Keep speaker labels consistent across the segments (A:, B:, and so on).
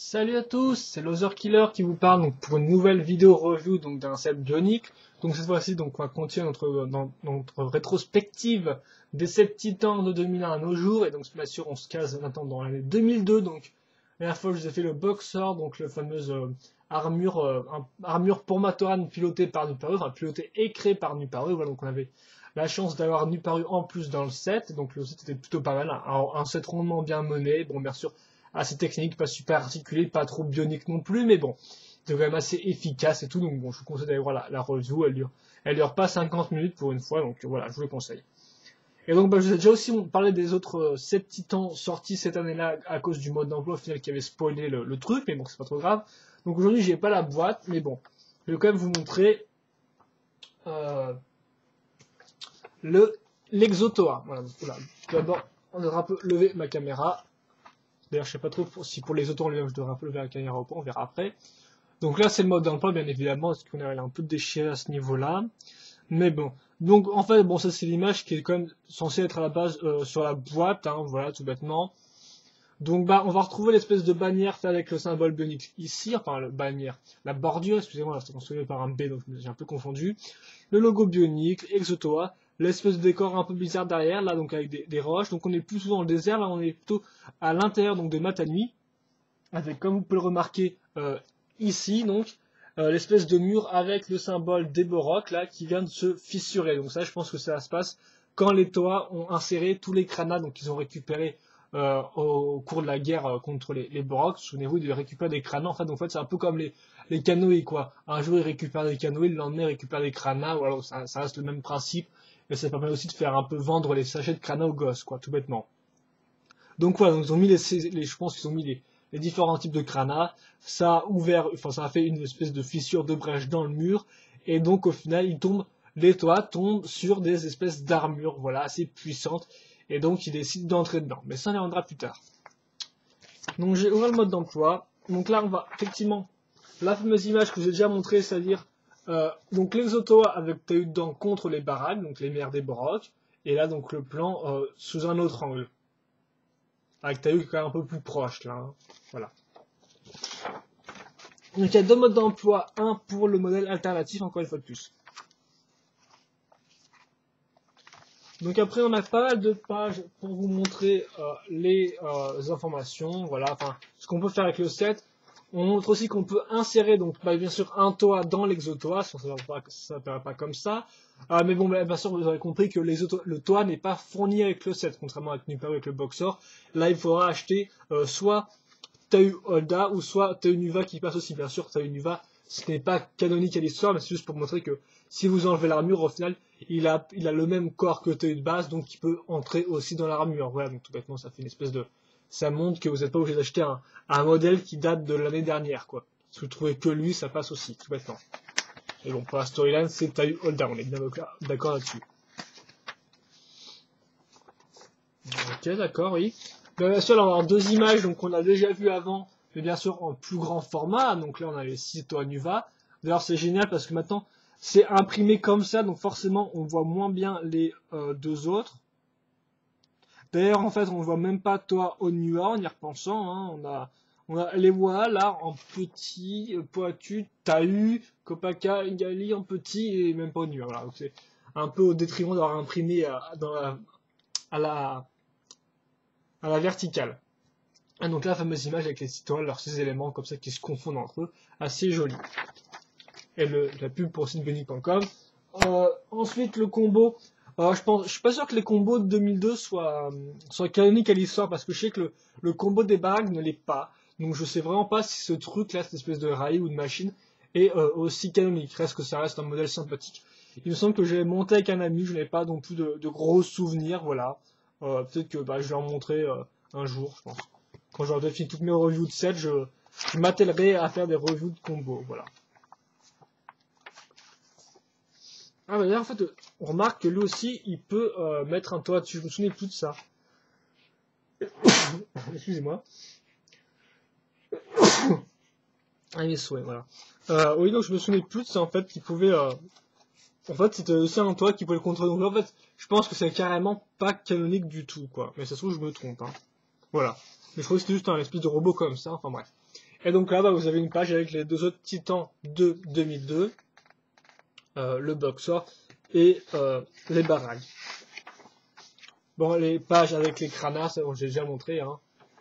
A: Salut à tous, c'est Loser Killer qui vous parle donc pour une nouvelle vidéo review donc d'un set Bionic. Donc cette fois-ci donc on va continuer notre rétrospective des sets Titans de 2001 à nos jours et donc bien sûr on se case maintenant dans l'année 2002 donc la dernière fois je vous ai fait le Boxer donc la fameuse armure pour Matoran pilotée par Nuparu, enfin pilotée et créée par Nuparu. Voilà, donc on avait la chance d'avoir Nuparu en plus dans le set, donc le set était plutôt pas mal, un set rondement bien mené, bon bien sûr assez technique, pas super articulé, pas trop bionique non plus, mais bon, c'est quand même assez efficace et tout, donc bon, je vous conseille d'aller voir la review, elle dure pas 50 minutes pour une fois, donc voilà, je vous le conseille. Et donc, je vous ai déjà aussi parlé des autres 7 titans sortis cette année-là à cause du mode d'emploi au final qui avait spoilé le truc, mais bon, c'est pas trop grave. Donc aujourd'hui, j'ai pas la boîte, mais bon, je vais quand même vous montrer euh, l'exotoa. Voilà, d'abord, on devra un peu lever ma caméra. D'ailleurs, je sais pas trop si pour les autos en lui-même je devrais un peu lever la caméra ou pas, on verra après. Donc là, c'est le mode d'emploi, bien évidemment, parce qu'on a un peu déchiré à ce niveau-là. Mais bon. Donc, en fait, bon, ça, c'est l'image qui est quand même censée être à la base sur la boîte, hein, voilà, tout bêtement. Donc, on va retrouver l'espèce de bannière faite avec le symbole bionique ici, enfin, le bannière, la bordure, excusez-moi, c'est construit par un B, donc j'ai un peu confondu. Le logo bionique, Exotoa, l'espèce de décor un peu bizarre derrière, là, donc avec des roches. Donc, on est plus souvent dans le désert, là, on est plutôt à l'intérieur, donc de Matanui, avec, comme vous pouvez le remarquer, ici, donc, l'espèce de mur avec le symbole des Borok, là, qui vient de se fissurer. Donc ça, je pense que ça se passe quand les Toa ont inséré tous les Kranas, donc ils ont récupéré au cours de la guerre contre les Borok. Souvenez-vous, de récupérer des Kranas. En fait, c'est un peu comme les canoës, quoi. Un jour, ils récupèrent des canoës, le lendemain, ils récupèrent des Kranas. Voilà, ça reste le même principe. Et ça permet aussi de faire un peu vendre les sachets de Kranas aux gosses, quoi, tout bêtement. Donc voilà, donc ils ont mis je pense qu'ils ont mis les différents types de Krana. Ça a ouvert, enfin ça a fait une espèce de fissure de brèche dans le mur. Et donc au final, les toits tombent sur des espèces d'armures, voilà, assez puissantes. Et donc ils décident d'entrer dedans. Mais ça on y reviendra plus tard. Donc j'ai ouvert le mode d'emploi. Donc là on va effectivement, la fameuse image que je vous ai déjà montrée, c'est-à-dire donc l'exotoa avec t'as eu dedans contre les baraques, donc les mers des Borok. Et là donc le plan sous un autre angle. Avec ta quand même un peu plus proche là. Hein. Voilà. Donc il y a deux modes d'emploi, un pour le modèle alternatif, encore une fois de plus. Donc après on a pas mal de pages pour vous montrer les informations, voilà, enfin ce qu'on peut faire avec le set. On montre aussi qu'on peut insérer donc bien sûr un toa dans l'exotoa, ça ne paraît pas comme ça. Mais bon, bien sûr vous aurez compris que le toa n'est pas fourni avec le set, contrairement à Nuparu avec le Boxer. Là il faudra acheter soit Tahu Holda ou soit Tahu Nuva qui passe aussi. Bien sûr, Tahu Nuva, ce n'est pas canonique à l'histoire, mais c'est juste pour montrer que si vous enlevez l'armure, au final, il a le même corps que Tahu de base, donc il peut entrer aussi dans l'armure. Voilà, donc tout bêtement, ça fait une espèce de... Ça montre que vous n'êtes pas obligé d'acheter un modèle qui date de l'année dernière, quoi. Si vous trouvez que lui, ça passe aussi, tout bêtement. Et bon, pour la storyline, c'est Tahu Holda, on est bien d'accord là-dessus. Ok, d'accord, oui. Bien sûr, là, on va avoir deux images, donc on a déjà vu avant, mais bien sûr en plus grand format. Donc là, on a les 6 Toa Nuva. D'ailleurs, c'est génial parce que maintenant, c'est imprimé comme ça, donc forcément, on voit moins bien les deux autres. D'ailleurs, en fait, on voit même pas Toa Onua en y repensant. Hein. On a les voix là en petit, Poatu, Tahu, Kopaka, Ingali en petit et même pas Onua. Voilà, donc c'est un peu au détriment d'avoir imprimé à la verticale. Ah, donc la fameuse image avec les étoiles, leurs 6 éléments comme ça qui se confondent entre eux, assez joli. Et la pub pour sitebionic.com. Ensuite le combo, je suis pas sûr que les combos de 2002 soient canoniques à l'histoire parce que je sais que le combo des baraques ne l'est pas. Donc je sais vraiment pas si ce truc là, cette espèce de rail ou de machine, est aussi canonique. Reste que ça reste un modèle sympathique. Il me semble que j'ai monté avec un ami, je n'avais pas non plus de gros souvenirs, voilà. Peut-être que je vais en montrer un jour, je pense. Quand j'aurai fini toutes mes reviews de set, je m'attellerai à faire des reviews de combo, voilà. Ah d'ailleurs en fait, on remarque que lui aussi, il peut mettre un toit dessus, je me souviens plus de ça. Excusez-moi. Ah mes souhaits, voilà. Oui donc je me souvenais plus de ça en fait, qu'il pouvait... En fait c'était aussi un toit qui pouvait le contrôler, donc en fait, je pense que c'est carrément pas canonique du tout, quoi. Mais ça se trouve je me trompe, hein. Voilà. Mais je crois que c'était juste un espèce de robot comme ça, enfin bref. Et donc là, bah, vous avez une page avec les deux autres titans de 2002, le boxer et les baraques. Bon, les pages avec les cranas, ça, bon, j'ai déjà montré, hein.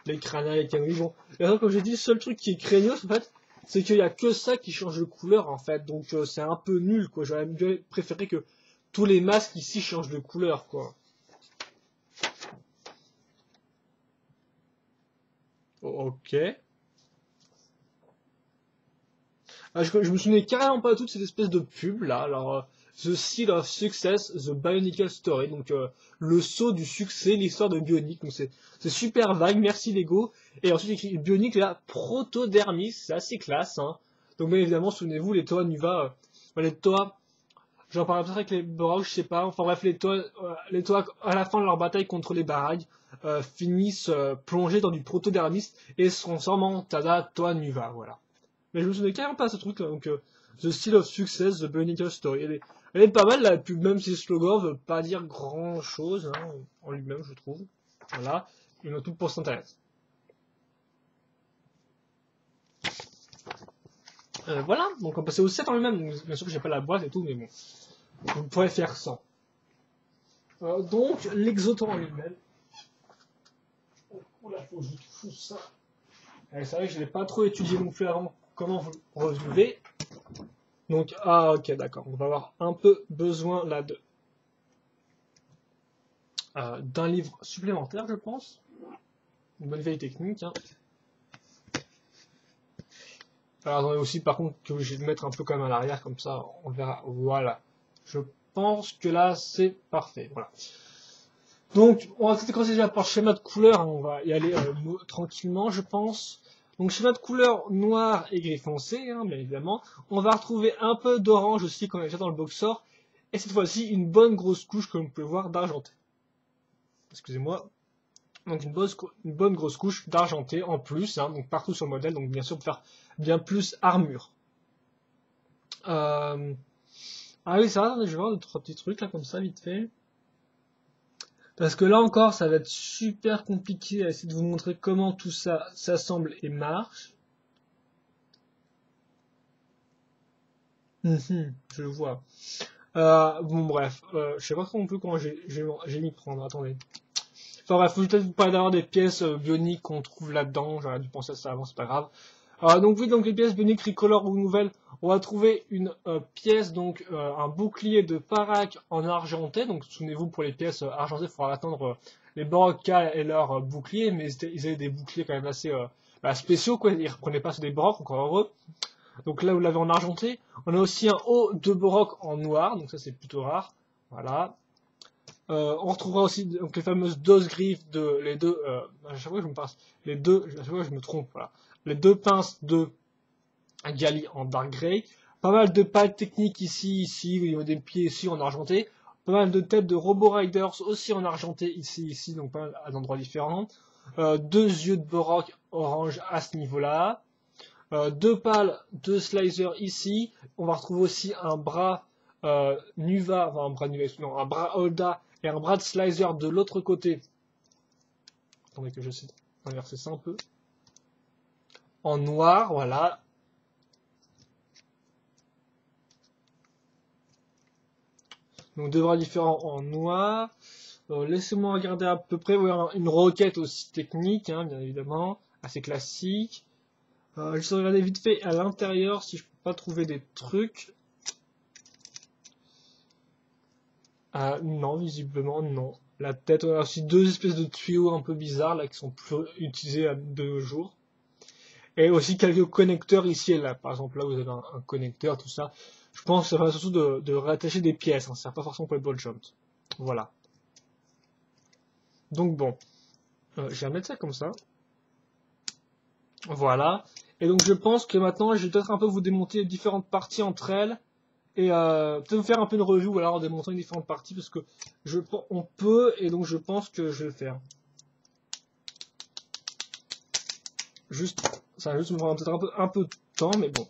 A: Les cranas, les canoïs, bon. Et alors, comme j'ai dit, le seul truc qui est craignos, en fait, c'est qu'il y a que ça qui change de couleur, en fait. Donc, c'est un peu nul, quoi. J'aurais bien préféré que tous les masques ici changent de couleur, quoi. Ok. Ah, je me souvenais carrément pas de toute cette espèce de pub là. Alors, The Seal of Success, The Bionicle Story. Donc, le sceau du succès, l'histoire de Bionic. Donc, c'est super vague. Merci Lego. Et ensuite, écrit Bionic, là, Protodermis. C'est assez classe, hein. Donc, bien évidemment, souvenez-vous, les Toa Nuva, les Toa, j'en parle peut-être avec les Borog, je sais pas. Enfin, bref, les Toa, à la fin de leur bataille contre les Barag, finissent plongés dans du Protodermis et se transforment en Tada Toa Nuva. Voilà. Mais je me souvenais carrément pas de ce truc là, donc The Seal of Success, The Bionicle Story. Elle est pas mal la pub, même si le slogan veut pas dire grand chose, hein, en lui-même, je trouve. Voilà, il y en a tout pour s'intéresser. Voilà, donc on va passer au set en lui-même. Donc, bien sûr que j'ai pas la boîte et tout, mais bon, vous pourrez faire sans. Donc, l'exoton en lui-même. Oh là, faut que je trouve ça. C'est vrai que je l'ai pas trop étudié non plus avant comment vous revivez. Donc, ah ok, d'accord. On va avoir un peu besoin là d'un livre supplémentaire, je pense. Une bonne veille technique. Hein. Alors, attendez aussi, par contre, que je vais le mettre un peu comme à l'arrière, comme ça, on verra. Voilà. Je pense que là, c'est parfait. Voilà. Donc, on va peut-être commencer déjà par le schéma de couleur. Hein. On va y aller tranquillement, je pense. Donc, schéma de couleur noir et gris foncé, hein, bien évidemment. On va retrouver un peu d'orange aussi, qu'on a déjà dans le boxer. Et cette fois-ci, une bonne grosse couche, comme vous pouvez voir, d'argenté. Excusez-moi. Donc une bonne grosse couche d'argenté en plus, hein, donc partout sur le modèle, donc bien sûr pour faire bien plus armure. Ah oui, ça va, je vais voir deux, trois petits trucs là comme ça, vite fait. Parce que là encore, ça va être super compliqué à essayer de vous montrer comment tout ça s'assemble et marche. Je le vois. Bon bref, je sais pas trop non plus comment j'ai m'y prendre, attendez. Enfin bref, faut peut-être vous parler d'avoir des pièces bioniques qu'on trouve là-dedans, j'aurais dû penser à ça avant, c'est pas grave. Donc oui, donc les pièces bioniques Tricolor ou nouvelles, on va trouver une pièce, donc un bouclier de Parak en argenté, donc souvenez-vous pour les pièces argentées, il faudra attendre les Borok et leur bouclier, mais ils avaient des boucliers quand même assez spéciaux, quoi, ils reprenaient pas sur des Borok, encore heureux. Donc là vous l'avez en argenté, on a aussi un haut de Borok en noir, donc ça c'est plutôt rare, voilà. On retrouvera aussi donc, les fameuses doses griffes de les deux. À chaque fois que je me passe, à chaque fois que je me trompe, voilà. Les deux pinces de Gali en dark grey. Pas mal de pales techniques ici, au niveau des pieds ici en argenté. Pas mal de têtes de Robo Riders aussi en argenté ici, donc pas mal à d'endroits différents. Deux yeux de Borok orange à ce niveau-là. Deux pales de Slicer ici. On va retrouver aussi un bras Nuva, enfin un bras Nuva, non, un bras Holda et un bras de Slicer de l'autre côté. Attendez que je sais inverser ça un peu. En noir, voilà. Donc deux bras différents en noir. Laissez-moi regarder à peu près. Ouais, une roquette aussi technique, hein, bien évidemment, assez classique. Je vais regarder vite fait à l'intérieur si je peux pas trouver des trucs. Non, visiblement non. La tête, on a aussi deux espèces de tuyaux un peu bizarres là qui sont plus utilisés de nos jours. Et aussi quelques connecteurs ici et là. Par exemple là vous avez un connecteur, tout ça. Je pense que ça va surtout de rattacher des pièces, hein. Ça sert pas forcément pour les ball jumps. Voilà. Donc bon, je vais remettre ça comme ça. Voilà. Et donc je pense que maintenant je vais peut-être un peu vous démonter les différentes parties entre elles. Et peut-être vous faire un peu une review alors en démontrant les différentes parties parce que on peut et donc je pense que je vais le faire. Juste, ça va juste me prendre peut-être un peu de temps, mais bon.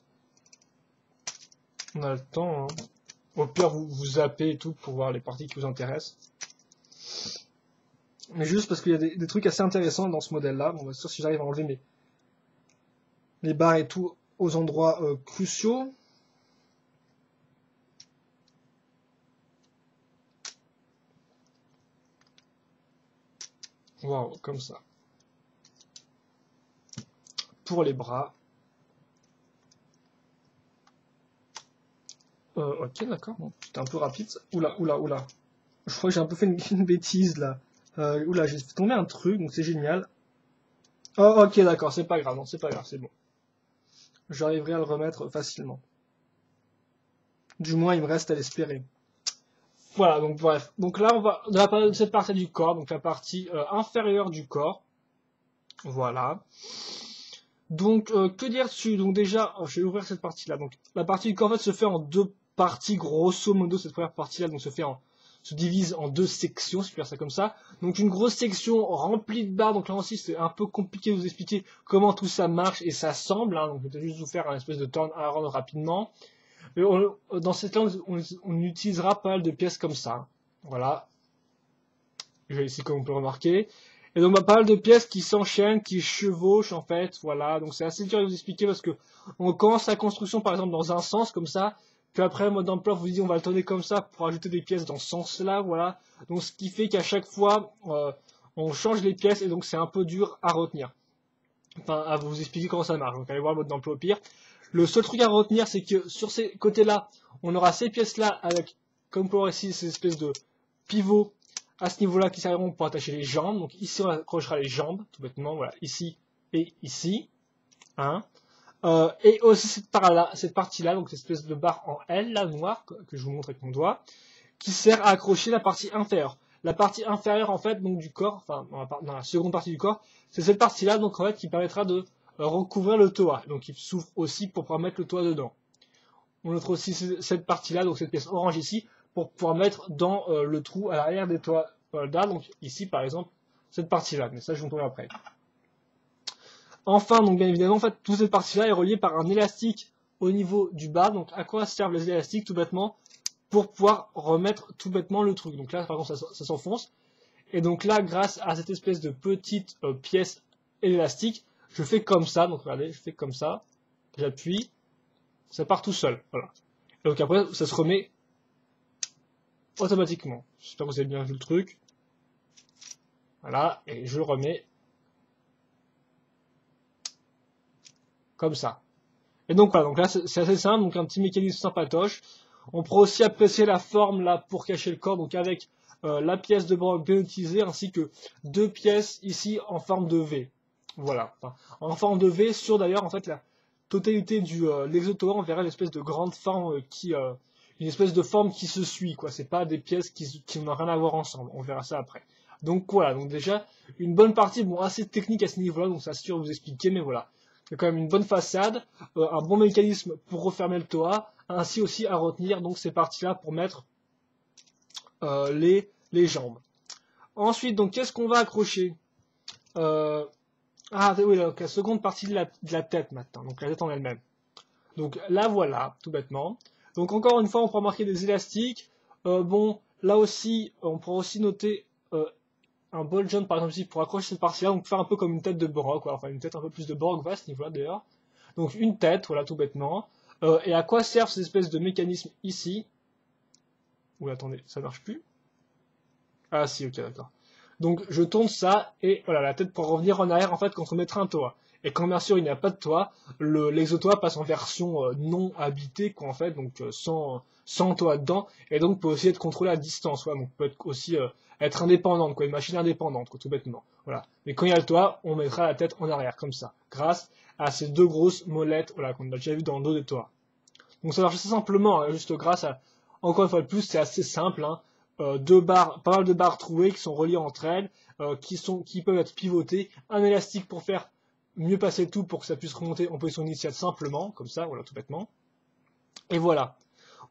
A: On a le temps, hein. Au pire, vous zappez et tout pour voir les parties qui vous intéressent. Mais juste parce qu'il y a des trucs assez intéressants dans ce modèle-là. Bon, bien sûr, si j'arrive à enlever les barres et tout aux endroits cruciaux. Waouh, comme ça. Pour les bras. Ok, d'accord. Bon, c'était un peu rapide. Oula, oula, oula. Je crois que j'ai un peu fait une bêtise là. Oula, j'ai fait tomber un truc, donc c'est génial. Oh, ok, d'accord, c'est pas grave, non, c'est pas grave, c'est bon. J'arriverai à le remettre facilement. Du moins, il me reste à l'espérer. Voilà, donc bref. Donc là, on va parler de cette partie du corps, donc la partie inférieure du corps. Voilà. Donc, que dire dessus? Donc déjà, je vais ouvrir cette partie-là. Donc, la partie du corps, en fait, se fait en deux parties, grosso modo, cette première partie-là, donc se divise en deux sections, si je peux faire ça comme ça. Donc, une grosse section remplie de barres. Donc là aussi, c'est un peu compliqué de vous expliquer comment tout ça marche et s'assemble. Hein. Donc, je vais juste vous faire un espèce de turn around rapidement. Mais dans cette langue, on utilisera pas mal de pièces comme ça. Voilà. Ici, comme on peut remarquer. Et donc, pas mal de pièces qui s'enchaînent, qui chevauchent, en fait. Voilà. Donc, c'est assez dur à vous expliquer parce que on commence la construction, par exemple, dans un sens, comme ça. Puis après, le mode d'emploi vous dit, on va le tourner comme ça pour ajouter des pièces dans ce sens-là. Voilà. Donc, ce qui fait qu'à chaque fois, on change les pièces et donc c'est un peu dur à retenir. Enfin, à vous expliquer comment ça marche. Donc, allez voir le mode d'emploi au pire. Le seul truc à retenir, c'est que sur ces côtés-là, on aura ces pièces-là avec, comme pour ici, ces espèces de pivots à ce niveau-là qui serviront pour attacher les jambes. Donc ici, on accrochera les jambes, tout bêtement, voilà, ici et ici. Hein. Et aussi cette partie-là, donc cette espèce de barre en L, là, noire, que je vous montre avec mon doigt, qui sert à accrocher la partie inférieure. La partie inférieure, en fait, donc du corps, enfin, dans la seconde partie du corps, c'est cette partie-là, donc en fait, qui permettra de recouvrir le toit. Donc il s'ouvre aussi pour pouvoir mettre le toit dedans. On notera aussi cette partie-là, donc cette pièce orange ici, pour pouvoir mettre dans le trou à l'arrière des toits là. Donc ici, par exemple, cette partie-là. Mais ça, je vous montrerai après. Enfin, donc bien évidemment, en fait, toute cette partie-là est reliée par un élastique au niveau du bas. Donc à quoi servent les élastiques, tout bêtement? Pour pouvoir remettre tout bêtement le truc. Donc là, par contre, ça s'enfonce. Et donc là, grâce à cette espèce de petite pièce élastique, je fais comme ça. Donc regardez, je fais comme ça. J'appuie. Ça part tout seul. Voilà. Et donc après, ça se remet automatiquement. J'espère que vous avez bien vu le truc. Voilà. Et je le remets comme ça. Et donc voilà. Donc là, c'est assez simple. Donc un petit mécanisme sympatoche. On pourra aussi apprécier la forme là pour cacher le corps. Donc avec la pièce de broc bien utilisée ainsi que deux pièces ici en forme de V. Voilà. Enfin, en forme de V sur d'ailleurs en fait la totalité du l'exotoa, on verra l'espèce de grande forme une espèce de forme qui se suit, quoi. C'est pas des pièces qui n'ont rien à voir ensemble. On verra ça après. Donc voilà, donc déjà, une bonne partie, bon, assez technique à ce niveau-là, donc ça c'est sûr de vous expliquer, mais voilà. Il y a quand même une bonne façade, un bon mécanisme pour refermer le toa, ainsi aussi à retenir donc ces parties-là pour mettre les jambes. Ensuite, donc qu'est-ce qu'on va accrocher Ah oui, donc la seconde partie de la tête maintenant, donc la tête en elle-même. Donc là voilà, tout bêtement. Donc encore une fois, on pourra marquer des élastiques. Bon, là aussi, on pourra aussi noter un ball joint par exemple ici pour accrocher cette partie-là, donc faire un peu comme une tête de Borg, enfin une tête un peu plus de Borg va à ce niveau-là d'ailleurs. Donc une tête, voilà tout bêtement. Et à quoi servent ces espèces de mécanismes ici? Oula, attendez, ça marche plus. Ah si, ok, d'accord. Donc je tourne ça et voilà, la tête pour revenir en arrière en fait quand on mettra un toit. Et quand bien sûr il n'y a pas de toit, l'exotoit passe en version non habitée quoi en fait, donc sans toit dedans, et donc peut aussi être contrôlé à distance, ouais, donc peut être aussi être indépendante, quoi, une machine indépendante, quoi, tout bêtement. Voilà. Mais quand il y a le toit, on mettra la tête en arrière, comme ça, grâce à ces deux grosses molettes, voilà, qu'on a déjà vu dans le dos des toits. Donc ça marche assez simplement, hein, juste grâce à, encore une fois de plus, c'est assez simple, hein, deux barres, pas mal de barres trouées qui sont reliées entre elles, qui peuvent être pivotées, un élastique pour faire mieux passer le tout pour que ça puisse remonter en position initiale simplement, comme ça, voilà, tout bêtement. Et voilà.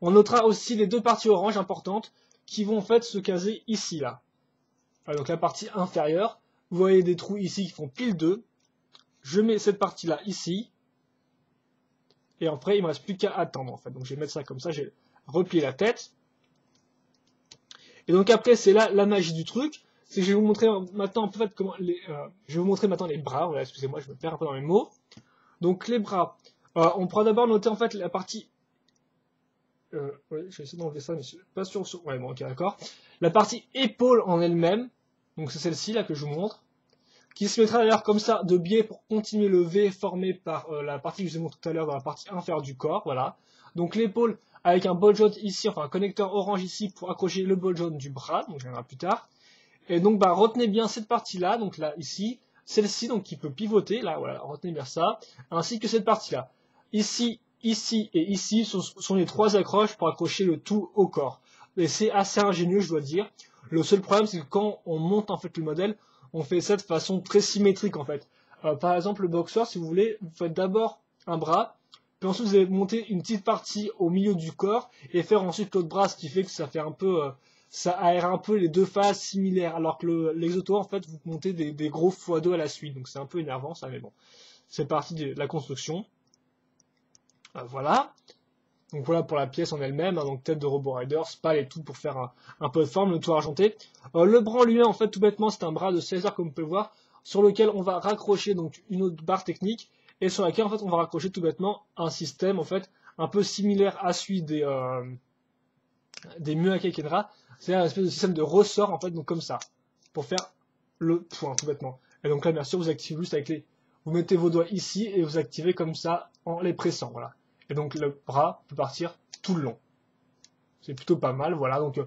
A: On notera aussi les deux parties orange importantes qui vont en fait se caser ici, là. Alors, donc la partie inférieure, vous voyez des trous ici qui font pile 2. Je mets cette partie-là ici. Et après, il me reste plus qu'à attendre en fait. Donc je vais mettre ça comme ça, j'ai replié la tête. Et donc après, c'est là la magie du truc. C'est que je vais vous montrer maintenant en fait comment je vais vous montrer maintenant les bras. Voilà, excusez-moi, je me perds un peu dans les mots. Donc les bras, on pourra d'abord noter en fait la partie... oui, je vais essayer d'enlever ça, mais je suis pas sûr. Ouais, bon, ok, d'accord. La partie épaule en elle-même, donc c'est celle-ci là que je vous montre, qui se mettra d'ailleurs comme ça de biais pour continuer le V formé par la partie que je vous ai montré tout à l'heure dans la partie inférieure du corps, voilà. Donc l'épaule avec un ball joint ici, enfin un connecteur orange ici pour accrocher le ball joint du bras, donc je viendrai plus tard. Et donc bah retenez bien cette partie-là, donc là ici, celle-ci donc qui peut pivoter, là voilà, retenez bien ça, ainsi que cette partie-là. Ici, ici et ici sont les trois accroches pour accrocher le tout au corps. Et c'est assez ingénieux, je dois dire. Le seul problème, c'est que quand on monte en fait le modèle, on fait ça de façon très symétrique en fait. Par exemple, le boxeur, si vous voulez, vous faites d'abord un bras, puis ensuite vous allez monter une petite partie au milieu du corps et faire ensuite l'autre bras, ce qui fait que ça fait un peu, ça aère un peu les deux phases similaires, alors que l'exoto en fait vous montez des gros x2 à la suite, donc c'est un peu énervant ça, mais bon, c'est partie de la construction. Voilà. Donc voilà pour la pièce en elle-même, hein, donc tête de Robo Rider, spal et tout pour faire un peu de forme, le tout argenté. Le bras lui-même, en fait, tout bêtement, c'est un bras de César, comme vous pouvez le voir, sur lequel on va raccrocher donc une autre barre technique, et sur laquelle en fait on va raccrocher tout bêtement un système en fait un peu similaire à celui des Muake Kenra, c'est-à-dire un espèce de système de ressort en fait, donc comme ça, pour faire le point tout bêtement. Et donc là, bien sûr, vous activez juste avec vous mettez vos doigts ici et vous activez comme ça en les pressant, voilà. Et donc le bras peut partir tout le long. C'est plutôt pas mal, voilà. Donc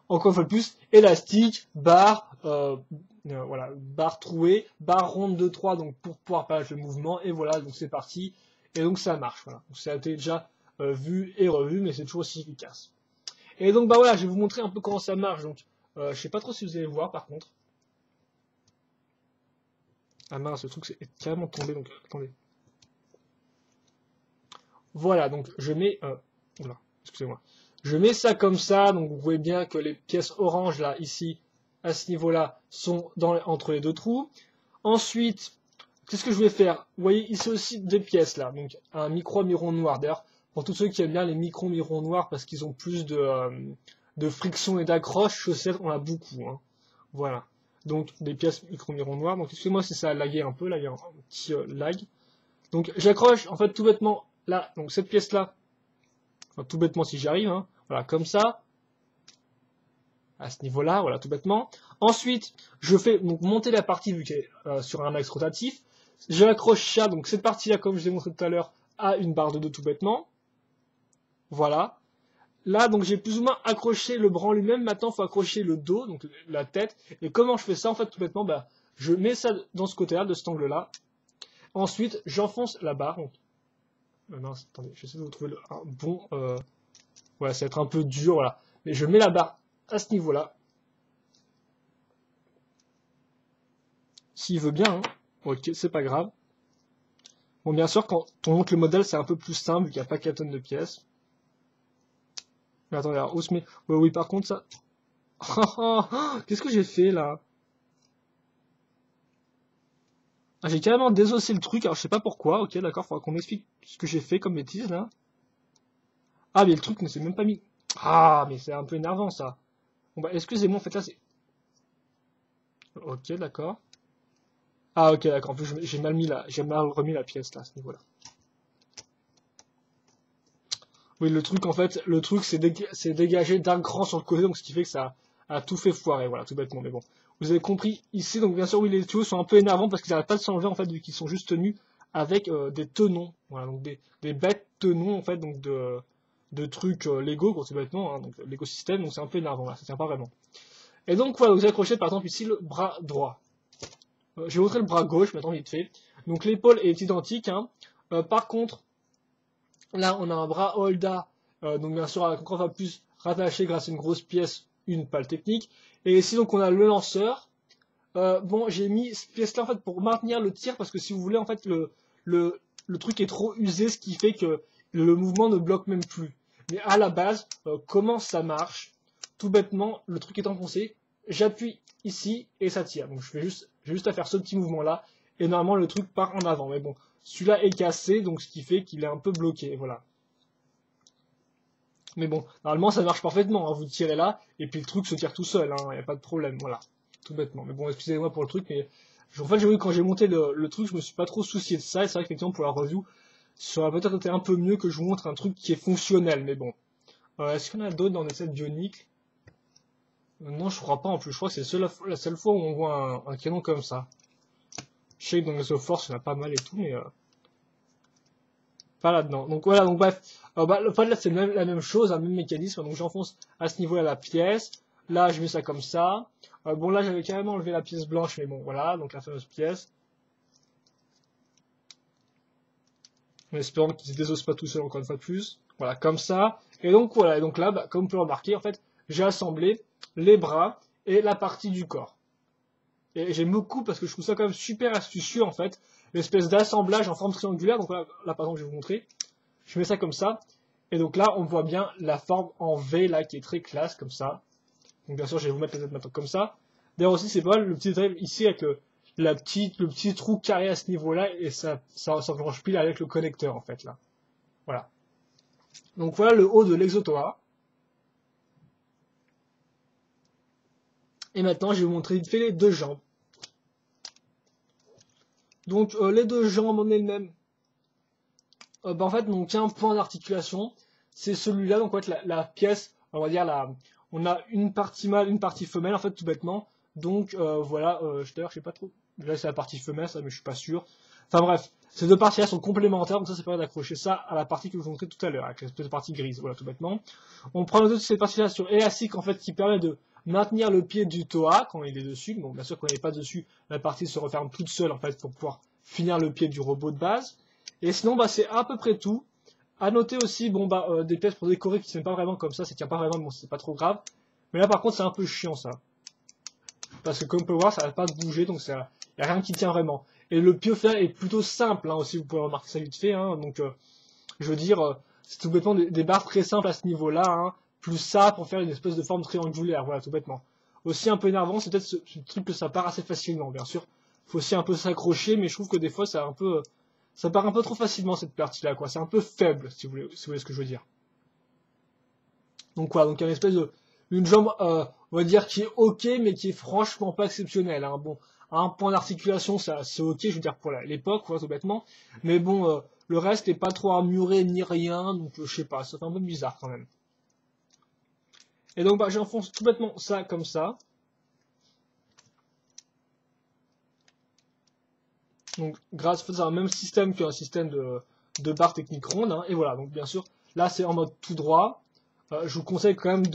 A: encore une fois de plus, élastique, barre, voilà, barre trouée, barre ronde de 3 donc pour pouvoir permettre le mouvement. Et voilà, donc c'est parti. Et donc ça marche, voilà. Donc ça a été déjà vu et revu, mais c'est toujours aussi efficace. Et donc bah voilà, je vais vous montrer un peu comment ça marche. Donc je sais pas trop si vous allez voir par contre. Ah mince, ce truc c'est carrément tombé, donc attendez. Voilà, donc je mets... oula, excusez-moi. Je mets ça comme ça, donc vous voyez bien que les pièces oranges là, ici, à ce niveau-là, sont entre les deux trous. Ensuite, qu'est-ce que je vais faire? Vous voyez ici aussi deux pièces là, donc un micro-miron noir. D'ailleurs, pour tous ceux qui aiment bien les micro-mirons noirs parce qu'ils ont plus de friction et d'accroche, chaussettes, on a beaucoup. Hein. Voilà. Donc des pièces micro-mirons noirs. Donc excusez-moi si ça a lagué un peu, là il y a un petit lag. Donc j'accroche en fait tout bêtement là, donc cette pièce là, enfin, tout bêtement si j'y arrive, hein, voilà, comme ça, à ce niveau-là, voilà, tout bêtement. Ensuite, je fais donc monter la partie vu qu'elle est sur un axe rotatif. Je l'accroche ça, donc cette partie-là, comme je vous ai montré tout à l'heure, à une barre de 2 tout bêtement. Voilà. Là, donc j'ai plus ou moins accroché le bras lui-même. Maintenant, il faut accrocher le dos, donc la tête. Et comment je fais ça, en fait, tout bêtement, bah, je mets ça dans ce côté-là, de cet angle-là. Ensuite, j'enfonce la barre. Donc, non, attendez, j'essaie de vous trouver un bon... voilà, ça va être un peu dur, voilà. Mais je mets la barre à ce niveau-là. S'il veut bien, hein. Ok, c'est pas grave. Bon, bien sûr, quand on monte le modèle, c'est un peu plus simple, vu qu'il n'y a pas 4 tonnes de pièces. Mais attendez, alors, où se met... Ouais, oui, par contre, ça... Qu'est-ce que j'ai fait, là? Ah, j'ai carrément désossé le truc, alors je sais pas pourquoi. Ok, d'accord, faudra qu'on m'explique ce que j'ai fait comme bêtise, là. Ah, mais le truc ne s'est même pas mis... Ah, mais c'est un peu énervant, ça. Bon, bah, excusez-moi, en fait, là, c'est... Ok, d'accord. Ah, ok, d'accord. En plus, j'ai mal remis la pièce, là, à ce niveau-là. Oui, le truc, en fait, c'est dégagé d'un cran sur le côté, donc ce qui fait que ça a tout fait foirer, voilà, tout bêtement. Mais bon, vous avez compris ici, donc bien sûr, oui, les tuyaux sont un peu énervants parce qu'ils n'arrêtent pas de s'enlever, en fait, vu qu'ils sont juste tenus avec des tenons, voilà, donc des bêtes tenons, en fait, donc de trucs Lego, tout bêtement, hein, donc l'écosystème, donc c'est un peu énervant, là, ça tient pas vraiment. Et donc, voilà, vous accrochez, par exemple, ici, le bras droit. Je vais montrer le bras gauche, maintenant, vite fait. Donc, l'épaule est identique, hein. Par contre, là, on a un bras Holda, donc bien sûr, encore un plus rattaché grâce à une grosse pièce, une pale technique. Et ici, donc, on a le lanceur. Bon, j'ai mis cette pièce-là, en fait, pour maintenir le tir, parce que si vous voulez, en fait, le truc est trop usé, ce qui fait que le mouvement ne bloque même plus. Mais à la base, comment ça marche? Tout bêtement, le truc est enfoncé, j'appuie ici, et ça tire. Donc, j'ai juste à faire ce petit mouvement-là, et normalement, le truc part en avant. Mais bon, celui-là est cassé, donc ce qui fait qu'il est un peu bloqué, voilà. Mais bon, normalement ça marche parfaitement, hein. Vous tirez là, et puis le truc se tire tout seul, il n'y a pas de problème, voilà. Tout bêtement. Mais bon, excusez-moi pour le truc, mais En fait, j'ai vu quand j'ai monté le truc, je me suis pas trop soucié de ça, et c'est vrai qu'effectivement, pour la review, ça aurait peut-être été un peu mieux que je vous montre un truc qui est fonctionnel, mais bon. Est-ce qu'il y en a d'autres dans des sets bioniques? Non, je crois pas en plus. Je crois que c'est la seule fois où on voit un canon comme ça. Je sais que dans les of Force, il y en a pas mal et tout, mais pas là-dedans. Donc voilà, donc bref. Le fait là, c'est la même chose, un même mécanisme. Donc j'enfonce à ce niveau-là la pièce. Là, je mets ça comme ça. Bon, là, j'avais carrément enlevé la pièce blanche, mais bon, voilà, donc la fameuse pièce. En espérant qu'il ne se désosse pas tout seul encore une fois de plus. Voilà, comme ça. Et donc voilà, et donc là, comme vous pouvez le remarquer, en fait, j'ai assemblé les bras et la partie du corps. Et j'aime beaucoup parce que je trouve ça quand même super astucieux en fait. L'espèce d'assemblage en forme triangulaire. Donc là par exemple, je vais vous montrer. Je mets ça comme ça. Et donc là, on voit bien la forme en V là qui est très classe comme ça. Donc bien sûr, je vais vous mettre les autres maintenant comme ça. D'ailleurs aussi, c'est pas mal le petit détail ici avec le petit trou carré à ce niveau-là et ça s'enclenche pile avec le connecteur en fait là. Voilà. Donc voilà le haut de l'exotoa. Et maintenant, je vais vous montrer vite fait les deux jambes. Donc les deux jambes en elles-mêmes, en fait, donc il y a un point d'articulation, c'est celui-là. Donc en fait, la pièce, on va dire on a une partie mâle, une partie femelle, en fait, tout bêtement. Donc voilà, d'ailleurs, je sais pas trop. Là, c'est la partie femelle, ça, mais je suis pas sûr. Enfin bref, ces deux parties-là sont complémentaires, donc ça permet d'accrocher ça à la partie que je vous montrais tout à l'heure, avec l'espèce de partie grise, voilà, tout bêtement. On prend les autres cette partie-là sur élastique, en fait, qui permet de maintenir le pied du toa quand il est dessus. Bon, bien sûr, quand il n'est pas dessus, la partie se referme toute seule, en fait, pour pouvoir finir le pied du robot de base. Et sinon, c'est à peu près tout. À noter aussi, des pièces pour décorer qui ne tiennent pas vraiment comme ça tient pas vraiment, bon, c'est pas trop grave. Mais là, par contre, c'est un peu chiant, ça. Parce que, comme on peut voir, ça va pas bouger, donc il n'y a rien qui tient vraiment. Et le pied final est plutôt simple, hein, aussi, vous pouvez remarquer ça vite fait, hein, donc, je veux dire, c'est tout bêtement des barres très simples à ce niveau-là, hein, plus ça pour faire une espèce de forme triangulaire, voilà, tout bêtement. Aussi un peu énervant, c'est peut-être ce truc que ça part assez facilement, bien sûr. Faut aussi un peu s'accrocher, mais je trouve que des fois, ça part un peu trop facilement cette partie-là, quoi. C'est un peu faible, si vous voulez ce que je veux dire. Donc voilà, donc il y a une espèce une jambe, on va dire, qui est ok, mais qui est franchement pas exceptionnelle, hein. Bon, un point d'articulation, c'est ok, je veux dire, pour l'époque, quoi, tout bêtement. Mais bon, le reste n'est pas trop armuré ni rien, donc je sais pas, ça fait un peu bizarre quand même. Et donc j'enfonce tout bêtement ça comme ça. Donc grâce à un même système qu'un système de barre technique ronde, hein, et voilà, donc bien sûr, là c'est en mode tout droit. Je vous conseille quand même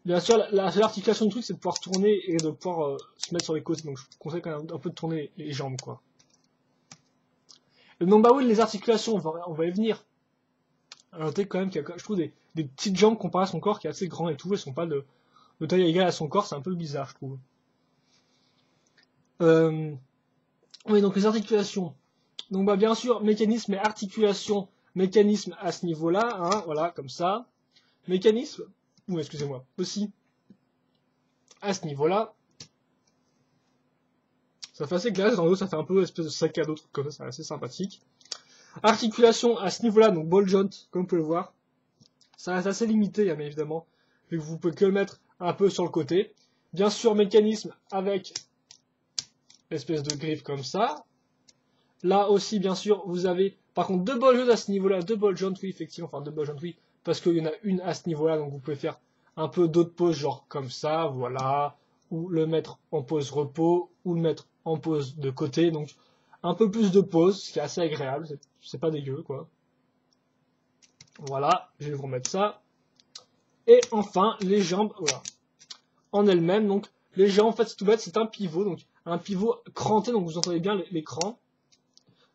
A: bien sûr, la seule articulation du truc, c'est de pouvoir tourner et de pouvoir se mettre sur les côtés. Donc je vous conseille quand même un peu de tourner les jambes, quoi. Et donc oui, les articulations, on va y venir. Alors, notez quand même qu'il y a, je trouve, des petites jambes comparées à son corps qui est assez grand et tout. Elles sont pas de taille égale à son corps, c'est un peu bizarre, je trouve. Oui, donc les articulations. Donc bien sûr, mécanisme et articulation, mécanisme à ce niveau-là, hein, voilà, comme ça. Mécanisme, ou excusez-moi, aussi à ce niveau-là. Ça fait assez classe, dans l'eau ça fait un peu espèce de sac à dos, truc comme ça, c'est assez sympathique. Articulation à ce niveau-là, donc ball joint, comme vous pouvez le voir. Ça reste assez limité, bien évidemment, vu que vous pouvez que le mettre un peu sur le côté. Bien sûr, mécanisme avec l'espèce de griffe comme ça. Là aussi, bien sûr, vous avez par contre deux ball joints à ce niveau-là, deux ball joints, oui, effectivement, enfin deux ball joints, oui, parce qu'il y en a une à ce niveau-là, donc vous pouvez faire un peu d'autres poses, genre comme ça, voilà, ou le mettre en pose repos, ou le mettre en pose de côté, donc un peu plus de pose, ce qui est assez agréable, c'est pas dégueu, quoi. Voilà, je vais vous remettre ça. Et enfin, les jambes, voilà, en elles-mêmes, donc les jambes, en fait, c'est tout bête, c'est un pivot, donc un pivot cranté, donc vous entendez bien l'écran.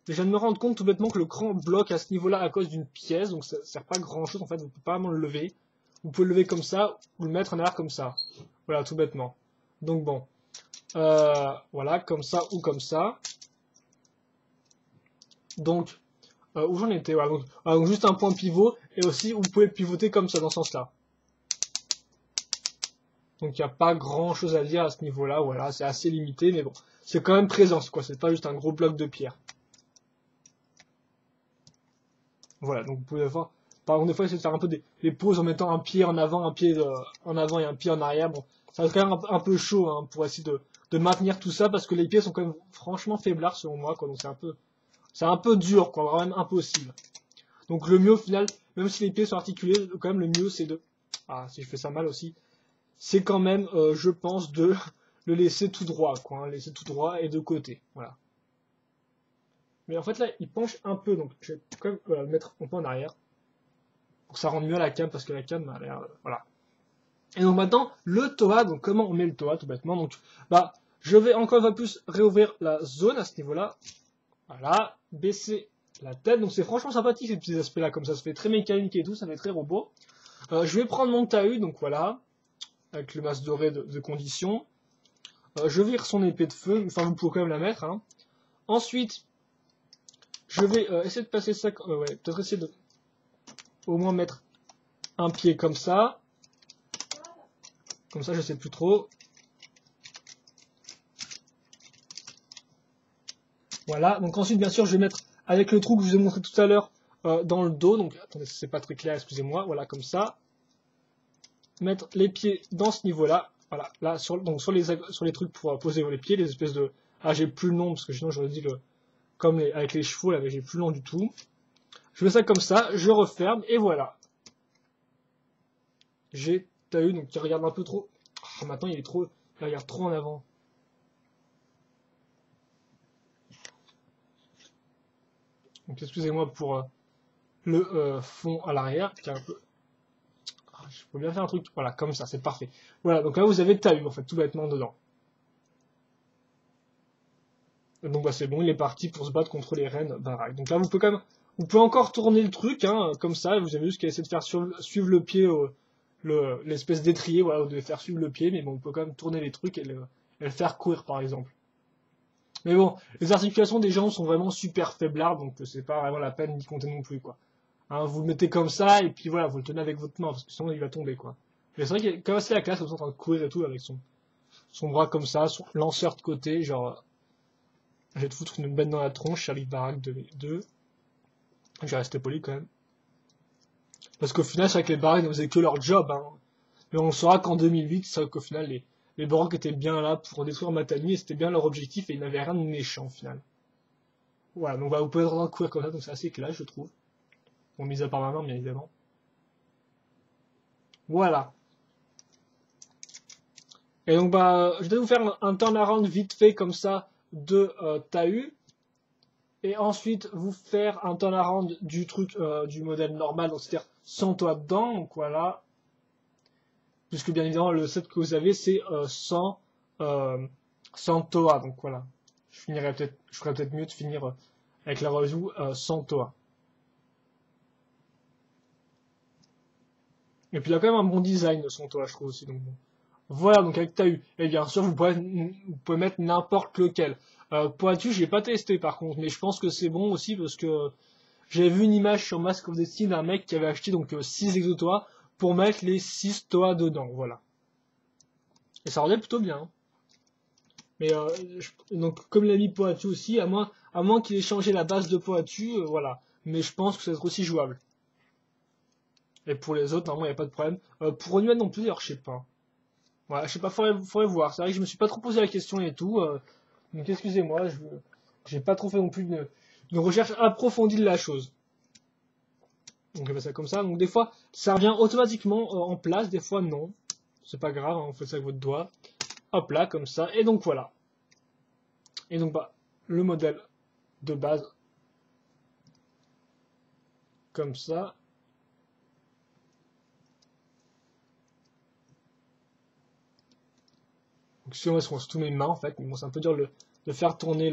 A: Je viens de me rendre compte tout bêtement que le cran bloque à ce niveau-là à cause d'une pièce, donc ça ne sert pas à grand chose en fait, vous ne pouvez pas vraiment le lever. Vous pouvez le lever comme ça, ou le mettre en arrière comme ça. Voilà, tout bêtement. Donc bon. Voilà, comme ça ou comme ça. Donc, où j'en étais, voilà, donc juste un point pivot, et aussi vous pouvez pivoter comme ça, dans ce sens-là. Donc il n'y a pas grand chose à dire à ce niveau-là, voilà, c'est assez limité, mais bon, c'est quand même présent, quoi, c'est pas juste un gros bloc de pierre. Voilà, donc vous pouvez avoir, par exemple, des fois, essayer de faire un peu des poses en mettant un pied en avant, un pied en avant et un pied en arrière. Bon, ça va être quand même un peu chaud hein, pour essayer de maintenir tout ça parce que les pieds sont quand même franchement faiblards selon moi quoi. Donc c'est un peu dur quoi, vraiment impossible. Donc le mieux au final, même si les pieds sont articulés, quand même le mieux c'est de si je fais ça mal aussi, c'est quand même je pense de le laisser tout droit quoi, hein, laisser tout droit et de côté, voilà. Mais en fait là, il penche un peu donc je vais quand même le mettre un peu en arrière pour que ça rende mieux à la cam parce que la cam a l'air voilà. Et donc maintenant, le toa, donc comment on met le toa tout bêtement. Donc je vais encore un peu plus réouvrir la zone à ce niveau-là. Voilà, baisser la tête. Donc c'est franchement sympathique ces petits aspects-là, comme ça se fait très mécanique et tout, ça fait très robot. Je vais prendre mon Tahu, donc voilà, avec le masque doré de condition. Je vire son épée de feu, enfin vous pouvez quand même la mettre. Hein. Ensuite, je vais essayer de passer ça, ouais, peut-être essayer de au moins mettre un pied comme ça. Comme ça, je sais plus trop. Voilà, donc ensuite, bien sûr, je vais mettre avec le trou que je vous ai montré tout à l'heure dans le dos. Donc, attendez, c'est pas très clair, excusez-moi. Voilà, comme ça. Mettre les pieds dans ce niveau-là. Voilà, là, sur les trucs pour poser les pieds, les espèces de... Ah, j'ai plus le nom, parce que sinon, j'aurais dit comme avec les chevaux, là, mais j'ai plus le nom du tout. Je fais ça comme ça, je referme, et voilà. T'as eu, donc il regarde un peu trop. Oh, maintenant, il regarde trop en avant. Donc excusez-moi pour le fond à l'arrière, qui est un peu... je peux bien faire un truc, voilà, comme ça, c'est parfait. Voilà, donc là vous avez Tahu, en fait, tout bêtement dedans. Et donc c'est bon, il est parti pour se battre contre les reines baraques. Donc là vous pouvez encore tourner le truc, hein, comme ça, vous avez vu ce qu'il a essayé de faire suivre le pied, l'espèce d'étrier, voilà, vous devez faire suivre le pied, mais bon, on peut quand même tourner les trucs et le faire courir par exemple. Mais bon, les articulations des jambes sont vraiment super faiblards, donc c'est pas vraiment la peine d'y compter non plus, quoi. Hein, vous le mettez comme ça, et puis voilà, vous le tenez avec votre main, parce que sinon il va tomber, quoi. Mais c'est vrai qu'il est quand même assez la classe, comme ça, en train de courir et tout, avec son bras comme ça, son lanceur de côté, genre, je vais te foutre une bête dans la tronche, Charlie Barack 2. Je vais rester poli quand même. Parce qu'au final, c'est vrai que les Barack ne faisaient que leur job, hein. Mais on saura qu'en 2008, c'est vrai qu'au final, les Barack étaient bien là pour détruire Matami, et c'était bien leur objectif, et ils n'avaient rien de méchant, au final. Voilà, donc vous pouvez être en train de courir comme ça, donc c'est assez classe, je trouve. Bon, mis à part ma main, bien évidemment. Voilà. Et donc, je vais vous faire un turnaround vite fait comme ça de Tahu. Et ensuite, vous faire un turnaround du truc, du modèle normal, donc c'est-à-dire sans toit dedans. Donc voilà. Puisque bien évidemment, le set que vous avez, c'est sans toa. Donc voilà. Je ferais peut-être mieux de finir avec la review sans toa. Et puis il a quand même un bon design son toa, je trouve aussi. Donc bon. Voilà, donc avec Tahu. Et bien sûr, vous pouvez mettre n'importe lequel. Pointu, je l'ai pas testé par contre, mais je pense que c'est bon aussi parce que j'avais vu une image sur Mask of Destiny d'un mec qui avait acheté donc 6 exotoas pour mettre les 6 toas dedans, voilà. Et ça rendait plutôt bien. Hein. Mais donc comme l'a mis Pointu aussi, à moins qu'il ait changé la base de Pointu, voilà. Mais je pense que ça va être aussi jouable. Et pour les autres, normalement, il n'y a pas de problème. Pour Onuan non plus, d'ailleurs, je sais pas. Voilà, je sais pas, faudrait voir. C'est vrai que je me suis pas trop posé la question et tout. Donc excusez-moi, j'ai pas trop fait non plus une recherche approfondie de la chose. Donc je fais ça comme ça. Donc des fois, ça revient automatiquement en place, des fois non. C'est pas grave, hein, on fait ça avec votre doigt. Hop là, comme ça. Et donc voilà. Et donc le modèle de base. Comme ça. Donc si on met sur toutes mes mains en fait. Mais bon, c'est un peu dur de faire tourner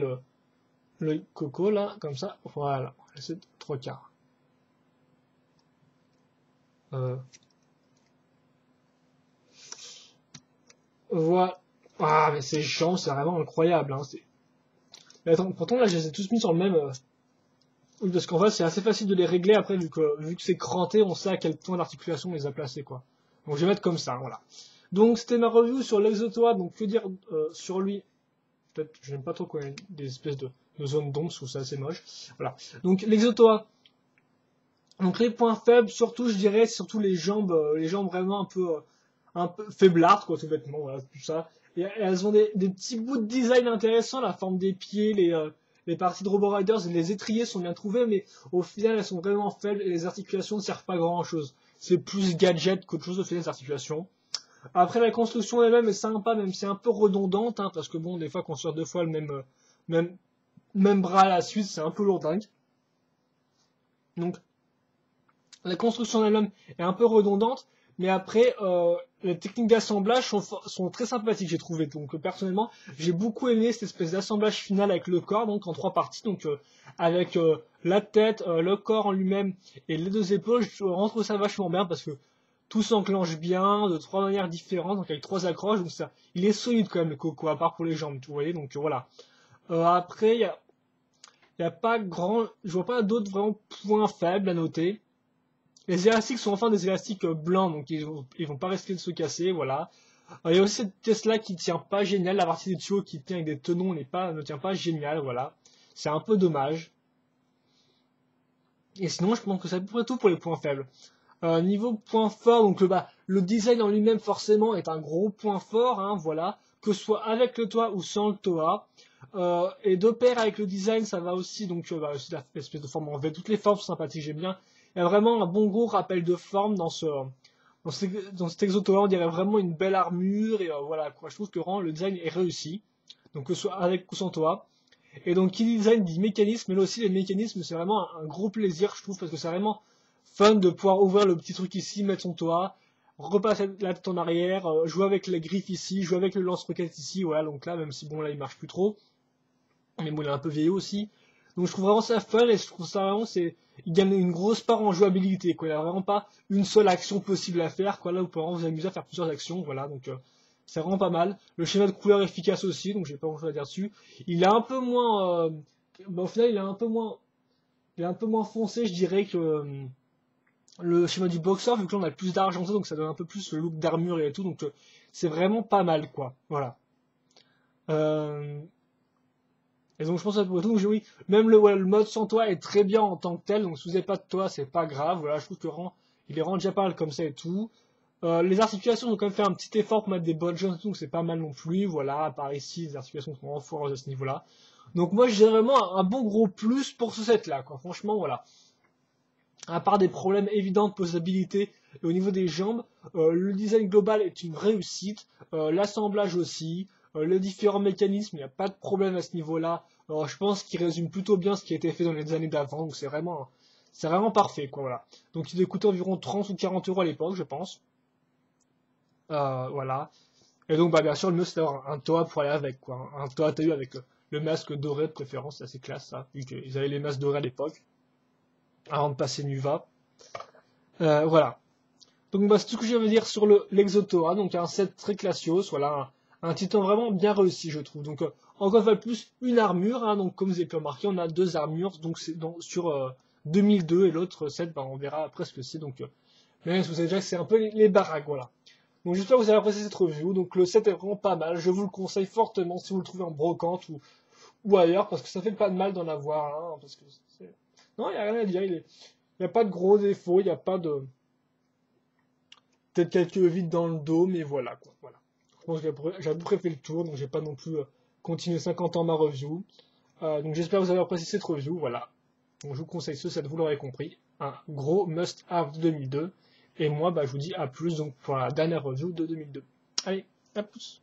A: le coco là, comme ça. Voilà. C'est 3/4. Voilà. Ah, mais ces champs, c'est vraiment incroyable. Hein. Mais attends, pourtant, là, je les ai tous mis sur le même. Oui, parce qu'en fait, c'est assez facile de les régler après, vu que c'est cranté, on sait à quel point l'articulation les a placés, quoi. Donc, je vais mettre comme ça, voilà. Donc, c'était ma review sur l'Exotoa. Donc, que dire sur lui? Peut-être, je n'aime pas trop quand il y a des espèces de zones d'ombre, je trouve ça assez moche. Voilà. Donc, l'Exotoa. Donc, les points faibles, surtout, je dirais, surtout les jambes vraiment un peu faiblardes, quoi, tout bêtement, voilà, tout ça. Et elles ont des petits bouts de design intéressants, la forme des pieds, les parties de Robo Riders, les étriers sont bien trouvés, mais au final, elles sont vraiment faibles et les articulations ne servent pas à grand chose. C'est plus gadget qu'autre chose au final, les articulations. Après, la construction elle-même est sympa, même si c'est un peu redondante, hein, parce que bon, des fois, construire deux fois le même, même bras à la suite, c'est un peu lourdingue. Donc, la construction elle-même est un peu redondante, mais après, les techniques d'assemblage sont très sympathiques, j'ai trouvé. Donc, personnellement, j'ai beaucoup aimé cette espèce d'assemblage final avec le corps, donc en trois parties, donc avec la tête, le corps en lui-même et les deux épaules. Je rentre ça vachement bien parce que tout s'enclenche bien de trois manières différentes, donc avec trois accroches. Donc ça, il est solide quand même le coco, à part pour les jambes, vous voyez. Donc voilà. Après, y a pas grand, je vois pas d'autres vraiment points faibles à noter. Les élastiques sont enfin des élastiques blancs, donc ils vont pas risquer de se casser, voilà. Il y a aussi cette pièce-là qui tient pas génial, la partie des tuyaux qui tient avec des tenons ne tient pas génial, voilà. C'est un peu dommage. Et sinon, je pense que c'est à peu près tout pour les points faibles. Niveau point fort, donc le design en lui-même forcément est un gros point fort, hein, voilà. Que ce soit avec le toit ou sans le toit. Et de pair avec le design, ça va aussi, donc aussi l'espèce de forme en V. Toutes les formes sont sympathiques, j'aime bien. Il y a vraiment un bon gros rappel de forme dans cet exotoa, on dirait vraiment une belle armure, et voilà, quoi. Je trouve que vraiment le design est réussi. Donc que ce soit avec ou sans toit. Et donc qui dit design dit mécanisme, mais là aussi les mécanismes c'est vraiment un gros plaisir, je trouve, parce que c'est vraiment fun de pouvoir ouvrir le petit truc ici, mettre son toit, repasser la tête en arrière, jouer avec les griffes ici, jouer avec le lance-roquette ici, voilà, donc là, même si bon là il marche plus trop, mais bon il est un peu vieillot aussi. Donc je trouve vraiment ça fun et je trouve ça vraiment il gagne une grosse part en jouabilité, quoi. Il n'y a vraiment pas une seule action possible à faire, quoi. Là vous pouvez vraiment vous amuser à faire plusieurs actions, voilà, donc c'est vraiment pas mal. Le schéma de couleur est efficace aussi, donc j'ai pas grand chose à dire dessus. Il est un peu moins, au final il est un peu moins foncé, je dirais, que le schéma du boxer, vu que là on a plus d'argenté, donc ça donne un peu plus le look d'armure et tout, donc c'est vraiment pas mal, quoi. Voilà. Et donc je pense que ça pourrait tout. Donc oui, même le mode sans toit est très bien en tant que tel, donc si vous n'avez pas de toit, c'est pas grave. Voilà, je trouve que il est vraiment déjà pas mal comme ça et tout. Les articulations ont quand même fait un petit effort pour mettre des bonnes choses, donc c'est pas mal non plus. Voilà, à part ici, les articulations sont vraiment fortes à ce niveau-là. Donc moi, j'ai vraiment un bon gros plus pour ce set-là, quoi. Franchement, voilà. À part des problèmes évidents de posabilité et au niveau des jambes, le design global est une réussite. L'assemblage aussi. Les différents mécanismes, il n'y a pas de problème à ce niveau-là. Je pense qu'il résume plutôt bien ce qui a été fait dans les années d'avant, donc c'est vraiment parfait, quoi, voilà. Donc il coûte environ 30 ou 40 euros à l'époque, je pense. Voilà. Et donc, bien sûr, le mieux, c'est d'avoir un toit pour aller avec, quoi. Un toit, t'as eu avec le masque doré de préférence, c'est assez classe, ça, vu qu'ils avaient les masques dorés à l'époque, avant de passer Nuva. Voilà. Donc, c'est tout ce que je veux dire sur l'Exotoa, donc un set très classios, voilà, un titan vraiment bien réussi, je trouve. Donc, encore une fois de plus, une armure, hein, donc comme vous avez pu remarquer, on a deux armures, donc c'est sur 2002, et l'autre set, on verra après ce que c'est, donc, mais vous savez déjà que c'est un peu les baraques, voilà. Donc j'espère que vous avez apprécié cette review. Donc le set est vraiment pas mal. Je vous le conseille fortement si vous le trouvez en brocante ou ailleurs, parce que ça fait pas de mal d'en avoir un. Parce que non, il n'y a rien à dire. Il n'y a pas de gros défauts, il n'y a pas de. Peut-être quelques vides dans le dos, mais voilà, quoi. Voilà. Je pense que j'ai à peu près fait le tour, donc j'ai pas non plus continué 50 ans ma review. Donc j'espère que vous avez apprécié cette review, voilà. Donc je vous conseille ce set, vous l'aurez compris. Un gros must-have de 2002. Et moi, je vous dis à plus donc pour la dernière review de 2002. Allez, à plus.